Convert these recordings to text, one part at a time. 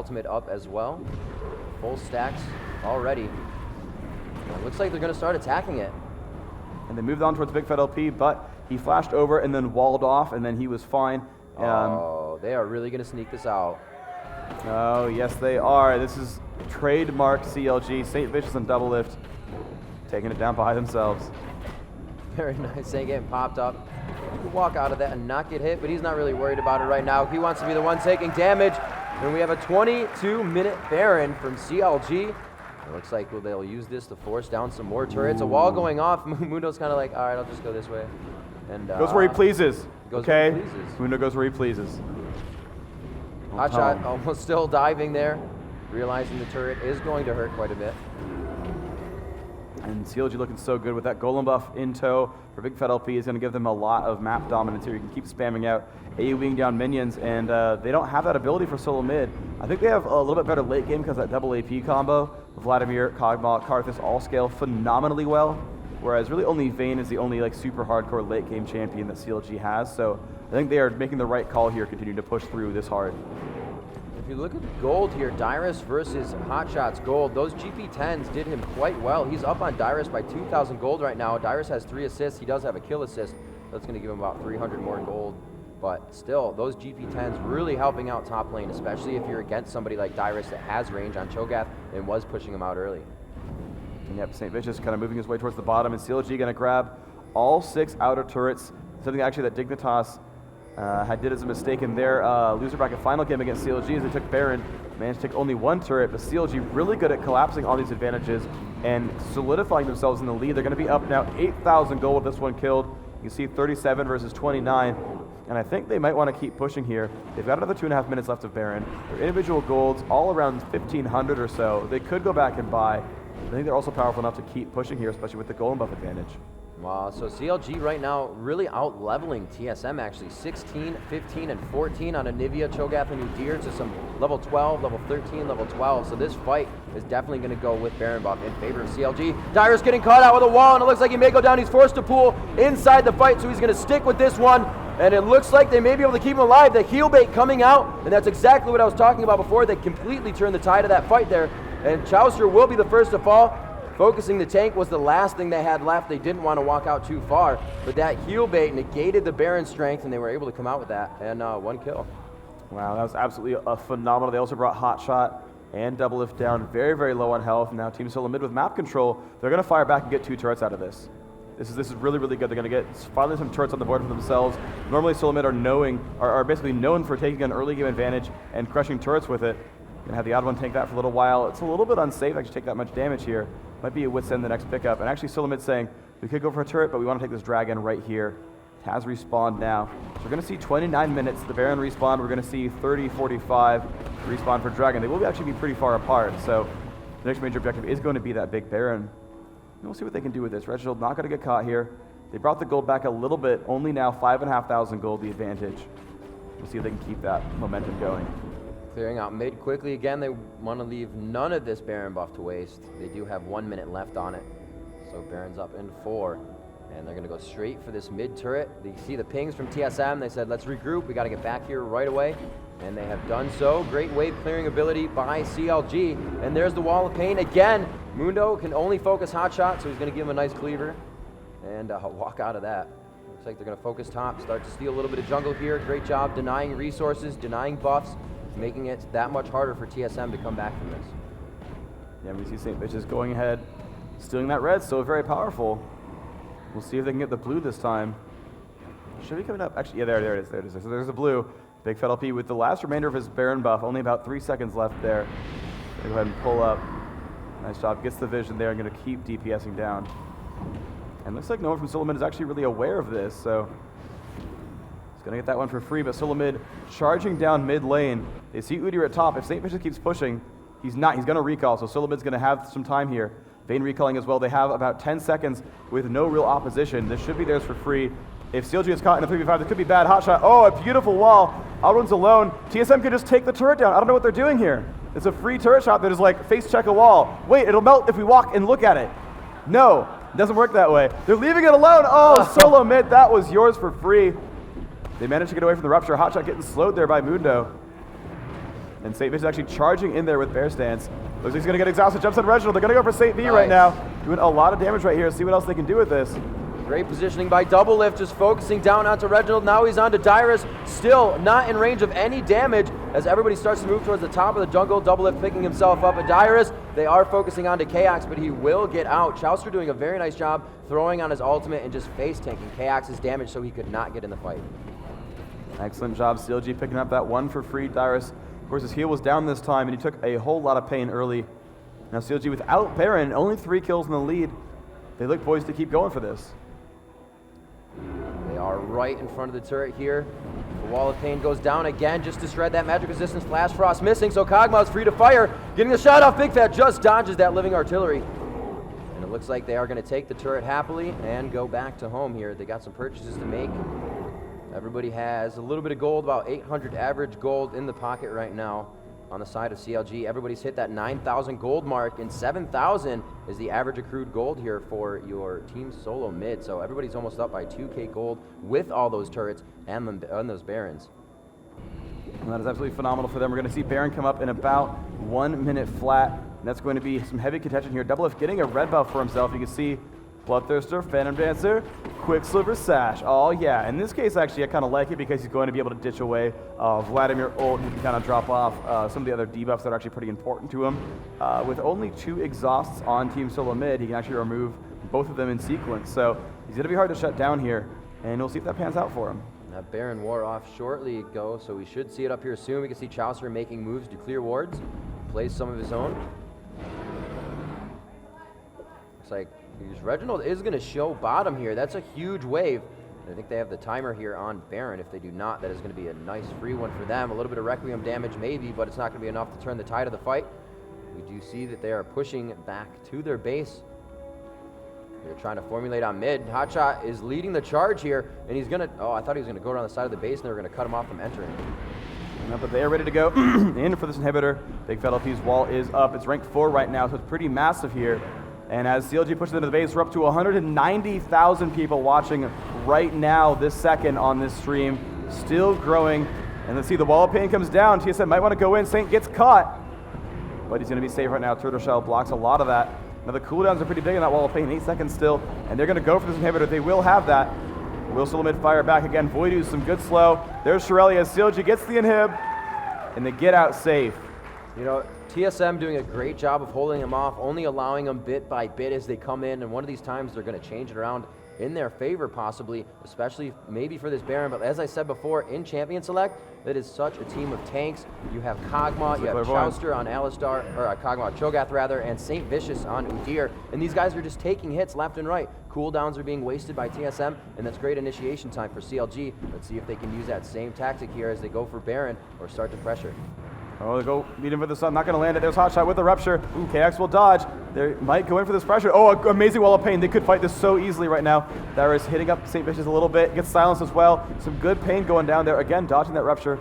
ultimate up as well. Full stacks already. It looks like they're going to start attacking it. And they moved on towards Big Fat LP, but he flashed over and then walled off, and then he was fine. Oh, they are really going to sneak this out. Oh, yes, they are. This is trademark CLG. St. Vicious and Double Lift taking it down by themselves. Very nice. Ain't getting popped up. He could walk out of that and not get hit, but he's not really worried about it right now. He wants to be the one taking damage. And we have a 22-minute Baron from CLG. It looks like they'll use this to force down some more turrets. A wall going off. Mundo's kind of like, all right, I'll just go this way. And goes where he pleases. Goes okay? where he pleases. Mundo goes where he pleases. Hotshot almost still diving there, realizing the turret is going to hurt quite a bit. And CLG looking so good with that golem buff in tow for Big Fat LP is going to give them a lot of map dominance here. You can keep spamming out AoEing down minions, and they don't have that ability for solo mid. I think they have a little bit better late game because that double AP combo, Vladimir, Kog'Maw, Karthus all scale phenomenally well, whereas really only Vayne is the only like super hardcore late game champion that CLG has. So I think they are making the right call here, continuing to push through this hard. If you look at the gold here, Dyrus versus Hotshot's gold, those GP10s did him quite well. He's up on Dyrus by 2,000 gold right now. Dyrus has 3 assists. He does have a kill assist. That's going to give him about 300 more gold. But still, those GP10s really helping out top lane, especially if you're against somebody like Dyrus that has range on Cho'Gath and was pushing him out early. Yep, St. Vicious kind of moving his way towards the bottom, and CLG going to grab all 6 outer turrets, something actually that Dignitas did as a mistake in their loser bracket final game against CLG as they took Baron, managed to take only 1 turret, but CLG really good at collapsing all these advantages and solidifying themselves in the lead. They're going to be up now 8,000 gold with this one killed. You can see 37 versus 29, and I think they might want to keep pushing here. They've got another 2.5 minutes left of Baron. Their individual golds all around 1,500 or so. They could go back and buy. I think they're also powerful enough to keep pushing here, especially with the golem buff advantage. Wow, so CLG right now really out-leveling TSM actually. 16, 15, and 14 on Anivia, Cho'Gath, and Udyr to some level 12, level 13, level 12. So this fight is definitely going to go with Baron buff in favor of CLG. Dyrus getting caught out with a wall, and it looks like he may go down. He's forced to pull inside the fight, so he's going to stick with this one. And it looks like they may be able to keep him alive. The heel bait coming out, and that's exactly what I was talking about before. They completely turned the tide of that fight there. And Chaucer will be the first to fall. Focusing the tank was the last thing they had left. They didn't want to walk out too far, but that heel bait negated the Baron's strength, and they were able to come out with that, and 1 kill. Wow, that was absolutely a phenomenal. They also brought Hotshot and Double Lift down very, very low on health. Now Team Solo mid with map control. They're going to fire back and get 2 turrets out of this. This is really, really good. They're going to get finally some turrets on the board for themselves. Normally Solo mid are basically known for taking an early game advantage and crushing turrets with it. Going to have the odd one tank that for a little while. It's a little bit unsafe to actually take that much damage here. Might be a wit's end the next pickup. And actually Solomid's saying, we could go for a turret, but we want to take this dragon right here. It has respawned now. So we're going to see 29 minutes. The Baron respawn. We're going to see 30, 45 respawn for dragon. They will actually be pretty far apart. So the next major objective is going to be that big Baron. And we'll see what they can do with this. Reginald not going to get caught here. They brought the gold back a little bit. Only now 5,500 gold, the advantage. We'll see if they can keep that momentum going. Clearing out mid quickly again. They want to leave none of this Baron buff to waste. They do have 1 minute left on it. So Baron's up in 4. And they're going to go straight for this mid turret. They see the pings from TSM. They said, let's regroup. We got to get back here right away. And they have done so. Great wave clearing ability by CLG. And there's the wall of pain again. Mundo can only focus Hotshot, so he's going to give him a nice cleaver and walk out of that. Looks like they're going to focus top, start to steal a little bit of jungle here. Great job denying resources, denying buffs, making it that much harder for TSM to come back from this. Yeah, we see St. Vicious going ahead, stealing that red, so very powerful. We'll see if they can get the blue this time. Should be coming up. Actually, yeah, there it is. So there's the blue. Big Fat LP with the last remainder of his Baron buff. Only about 3 seconds left there. Gonna go ahead and pull up. Nice job. Gets the vision there and going to keep DPSing down. And looks like no one from Solomid is actually really aware of this, so he's going to get that one for free. But Solomid charging down mid lane. They see Udyr at top. If St. Vicious keeps pushing, he's not. He's going to recall, so Solomid's going to have some time here. Vayne recalling as well. They have about 10 seconds with no real opposition. This should be theirs for free. If CLG is caught in a 3v5, this could be bad. Hotshot. Oh, a beautiful wall. Alrun's alone. TSM could just take the turret down. I don't know what they're doing here. It's a free turret shot that is like face check a wall. Wait, it'll melt if we walk and look at it. No, it doesn't work that way. They're leaving it alone. Oh, solo mid, that was yours for free. They managed to get away from the rupture. Hotshot getting slowed there by Mundo. And St. Vish is actually charging in there with Bear Stance. Looks like he's going to get exhausted. Jumps on Reginald. They're going to go for St. V right now. Doing a lot of damage right here. See what else they can do with this. Great positioning by Double Lift, just focusing down onto Reginald. Now he's on to Dyrus, still not in range of any damage as everybody starts to move towards the top of the jungle. Double Lift picking himself up. But Dyrus, they are focusing on to Kaox, but he will get out. Chouster doing a very nice job throwing on his ultimate and just face tanking Kaox's damage so he could not get in the fight. Excellent job, CLG, picking up that one for free. Dyrus, of course, his heal was down this time, and he took a whole lot of pain early. Now CLG without Baron, only 3 kills in the lead. They look poised to keep going for this. They are right in front of the turret here. The Wall of Pain goes down again just to shred that magic resistance. Flash Frost missing, so Kog'Maw is free to fire. Getting the shot off, Big Fat just dodges that living artillery. And it looks like they are going to take the turret happily and go back to home here. They got some purchases to make. Everybody has a little bit of gold, about 800 average gold in the pocket right now on the side of CLG. Everybody's hit that 9,000 gold mark, and 7,000 is the average accrued gold here for your team solo mid. So everybody's almost up by 2K gold with all those turrets and those Barons. And that is absolutely phenomenal for them. We're going to see Baron come up in about 1 minute flat. And that's going to be some heavy contention here. Double F getting a red buff for himself. You can see Bloodthirster, Phantom Dancer, Quicksilver Sash. Oh yeah, in this case actually I kind of like it because he's going to be able to ditch away Vladimir ult. He can kind of drop off some of the other debuffs that are actually pretty important to him. With only 2 exhausts on Team Solo Mid, he can actually remove both of them in sequence. So he's going to be hard to shut down here, and we'll see if that pans out for him. That Baron wore off shortly ago, so we should see it up here soon. We can see Chouster making moves to clear wards, plays some of his own. Looks like Reginald is going to show bottom here. That's a huge wave. I think they have the timer here on Baron. If they do not, that is going to be a nice free one for them. A little bit of Requiem damage maybe, but it's not going to be enough to turn the tide of the fight. We do see that they are pushing back to their base. They're trying to formulate on mid. Hotshot is leading the charge here, and he's going to... Oh, I thought he was going to go around the side of the base, and they were going to cut him off from entering. No, but they are ready to go in for this inhibitor. Big Fat LP's wall is up. It's ranked 4 right now, so it's pretty massive here. And as CLG pushes into the base, we're up to 190,000 people watching right now, this second on this stream. Still growing. And let's see, the Wall of Pain comes down. TSM might want to go in. Saint gets caught. But he's going to be safe right now. Turtle Shell blocks a lot of that. Now the cooldowns are pretty big on that Wall of Pain. 8 seconds still. And they're going to go for this inhibitor. They will have that. Will Sulamid fire back again. Voidu, some good slow. There's Shirelli as CLG gets the inhib. And they get out safe. You know, TSM doing a great job of holding them off, only allowing them bit by bit as they come in, and one of these times they're going to change it around in their favor possibly, especially maybe for this Baron. But as I said before, in Champion Select, that is such a team of tanks. You have Kog'Maw, you have Chouster on Alistar, or Kog'Maw, Cho'Gath rather, and St. Vicious on Udyr, and these guys are just taking hits left and right. Cooldowns are being wasted by TSM, and that's great initiation time for CLG. Let's see if they can use that same tactic here as they go for Baron or start to pressure. Oh, they go meet him for the sun. Not going to land it. There's Hotshot with the Rupture. Ooh, KX will dodge. They might go in for this pressure. Oh, amazing Wall of Pain. They could fight this so easily right now. Dyrus hitting up St. Vicious a little bit. Gets silenced as well. Some good pain going down there. Again, dodging that Rupture.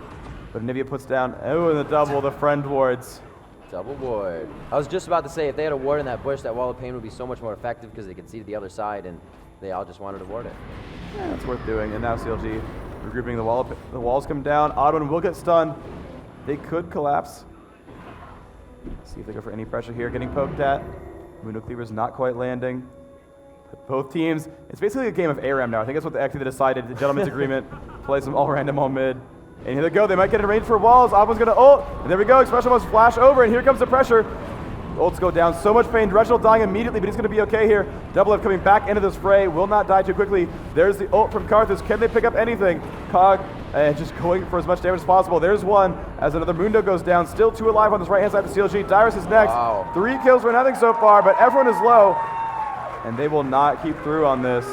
But Anivia puts down, oh, and the double, the friend wards. Double ward. I was just about to say, if they had a ward in that bush, that Wall of Pain would be so much more effective because they could see to the other side, and they all just wanted to ward it. Yeah, that's worth doing. And now CLG regrouping the wall. The walls come down. Oddwin will get stunned. They could collapse. See if they go for any pressure here. Getting poked at. Mundo Cleaver's not quite landing. But both teams, it's basically a game of ARAM now. I think that's what they actually decided. The gentleman's agreement. Play some all random all mid. And here they go. They might get in range for walls. Oddwin's going to ult. And there we go. Expression must flash over. And here comes the pressure. Ults go down. So much pain. Reginald dying immediately, but he's going to be okay here. Double F coming back into this fray. Will not die too quickly. There's the ult from Karthus. Can they pick up anything? Cog just going for as much damage as possible. There's one as another Mundo goes down. Still 2 alive on this right-hand side of CLG. Dyrus is next. Wow. 3 kills for nothing so far, but everyone is low. And they will not keep through on this.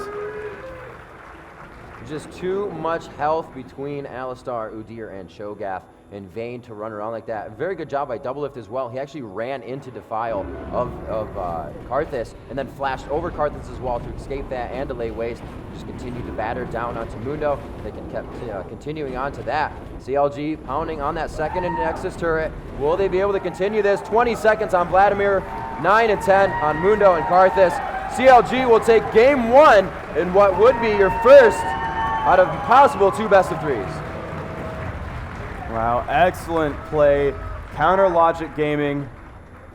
Just too much health between Alistar, Udyr, and Cho'Gath in vain to run around like that. Very good job by Double Lift as well. He actually ran into Defile of Karthus and then flashed over Karthus' wall to escape that and delay waste. Just continued to batter down onto Mundo. They can keep continuing on to that. CLG pounding on that second Nexus turret. Will they be able to continue this? 20 seconds on Vladimir, 9 and 10 on Mundo and Karthus. CLG will take game 1 in what would be your first out of possible 2 best of 3s. Wow, excellent play Counter Logic Gaming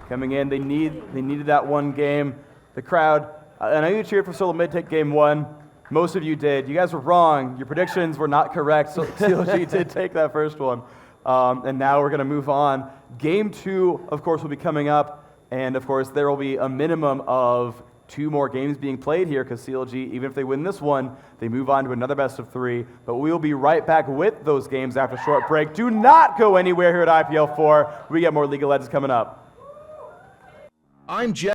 coming in. They needed that one game. The crowd, I know you cheered for Solo Mid take game 1. Most of you did. You guys were wrong. Your predictions were not correct. So CLG did take that first one. And now we're going to move on. Game 2, of course, will be coming up. And, of course, there will be a minimum of 2 more games being played here because CLG, even if they win this one, they move on to another best of 3. But we will be right back with those games after a short break. Do not go anywhere here at IPL4. We got more League of Legends coming up. I'm Jeff.